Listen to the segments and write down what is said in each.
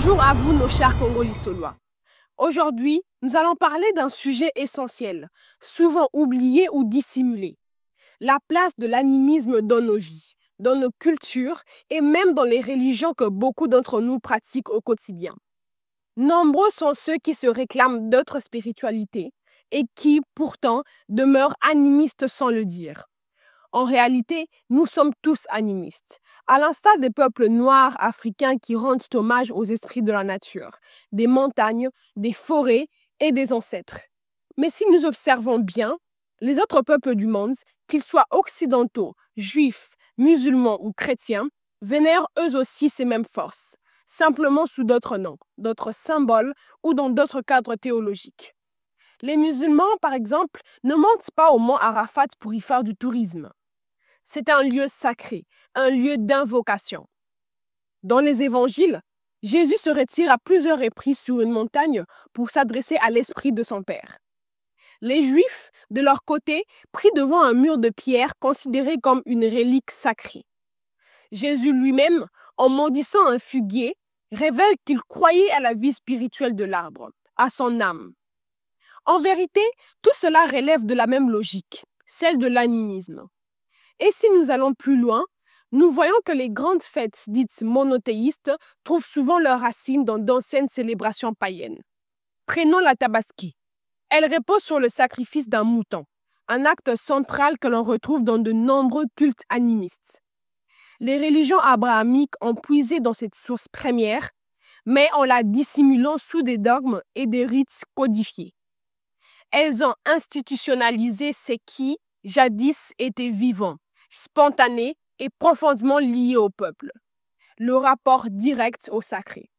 Bonjour à vous, nos chers Congolisolois. Aujourd'hui, nous allons parler d'un sujet essentiel, souvent oublié ou dissimulé. La place de l'animisme dans nos vies, dans nos cultures et même dans les religions que beaucoup d'entre nous pratiquent au quotidien. Nombreux sont ceux qui se réclament d'autres spiritualités et qui, pourtant, demeurent animistes sans le dire. En réalité, nous sommes tous animistes, à l'instar des peuples noirs africains qui rendent hommage aux esprits de la nature, des montagnes, des forêts et des ancêtres. Mais si nous observons bien, les autres peuples du monde, qu'ils soient occidentaux, juifs, musulmans ou chrétiens, vénèrent eux aussi ces mêmes forces, simplement sous d'autres noms, d'autres symboles ou dans d'autres cadres théologiques. Les musulmans, par exemple, ne montent pas au mont Arafat pour y faire du tourisme. C'est un lieu sacré, un lieu d'invocation. Dans les évangiles, Jésus se retire à plusieurs reprises sur une montagne pour s'adresser à l'esprit de son Père. Les Juifs, de leur côté, prient devant un mur de pierre considéré comme une relique sacrée. Jésus lui-même, en maudissant un figuier, révèle qu'il croyait à la vie spirituelle de l'arbre, à son âme. En vérité, tout cela relève de la même logique, celle de l'animisme. Et si nous allons plus loin, nous voyons que les grandes fêtes dites monothéistes trouvent souvent leurs racines dans d'anciennes célébrations païennes. Prenons la Tabaski. Elle repose sur le sacrifice d'un mouton, un acte central que l'on retrouve dans de nombreux cultes animistes. Les religions abrahamiques ont puisé dans cette source première, mais en la dissimulant sous des dogmes et des rites codifiés. Elles ont institutionnalisé ce qui, jadis, était vivant, spontané et profondément lié au peuple. Le rapport direct au sacré.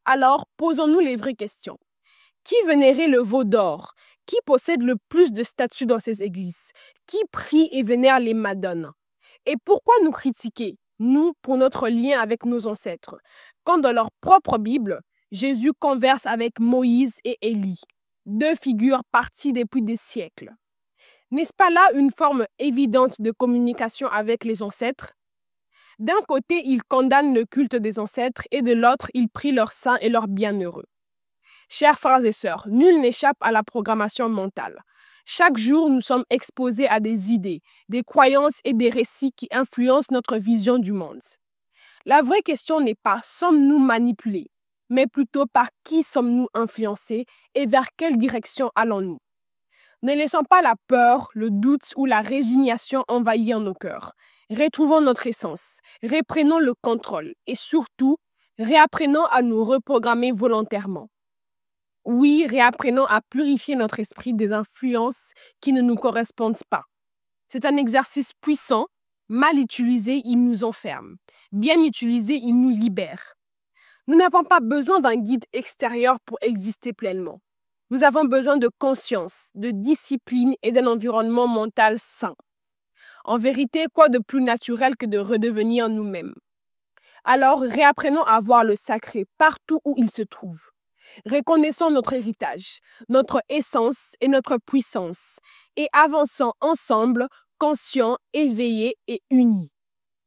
Alors, posons-nous les vraies questions. Qui vénérait le veau d'or? Qui possède le plus de statues dans ces églises? Qui prie et vénère les madones? Et pourquoi nous critiquer, nous, pour notre lien avec nos ancêtres, quand dans leur propre Bible, Jésus converse avec Moïse et Élie, deux figures parties depuis des siècles? N'est-ce pas là une forme évidente de communication avec les ancêtres? D'un côté, il condamne le culte des ancêtres et de l'autre, il prie leurs saints et leurs bienheureux. Chers frères et sœurs, nul n'échappe à la programmation mentale. Chaque jour, nous sommes exposés à des idées, des croyances et des récits qui influencent notre vision du monde. La vraie question n'est pas « sommes-nous manipulés ?», mais plutôt par qui sommes-nous influencés et vers quelle direction allons-nous? Ne laissons pas la peur, le doute ou la résignation envahir nos cœurs. Retrouvons notre essence, reprenons le contrôle et surtout, réapprenons à nous reprogrammer volontairement. Oui, réapprenons à purifier notre esprit des influences qui ne nous correspondent pas. C'est un exercice puissant, mal utilisé, il nous enferme. Bien utilisé, il nous libère. Nous n'avons pas besoin d'un guide extérieur pour exister pleinement. Nous avons besoin de conscience, de discipline et d'un environnement mental sain. En vérité, quoi de plus naturel que de redevenir nous-mêmes? Alors, réapprenons à voir le sacré partout où il se trouve. Reconnaissons notre héritage, notre essence et notre puissance, et avançons ensemble, conscients, éveillés et unis.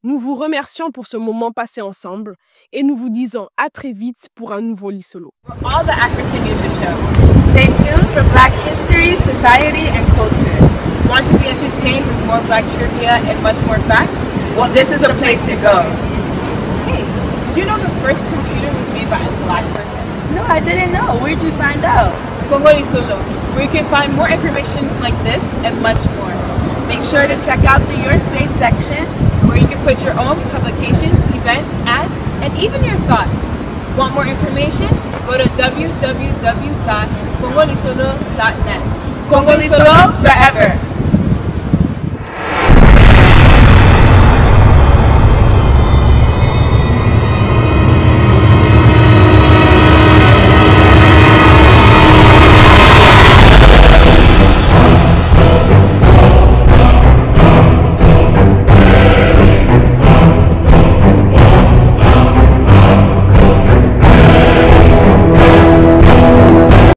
Nous vous remercions pour ce moment passé ensemble et nous vous disons à très vite pour un nouveau Lisolo. All the African News Show. Stay tuned for Black history, society, and culture. Want to be entertained with more Black trivia and much more facts? Well, this is a place to go. Hey, did you know the first computer was made by a Black person? No, I didn't know. Where'd you find out? Congolisolo, where you can find more information like this and much more. Make sure to check out the Your Space section, where you can put your own publications, events, ads, and even your thoughts. Want more information? Go to www.congolisolo.net. Congolisolo forever.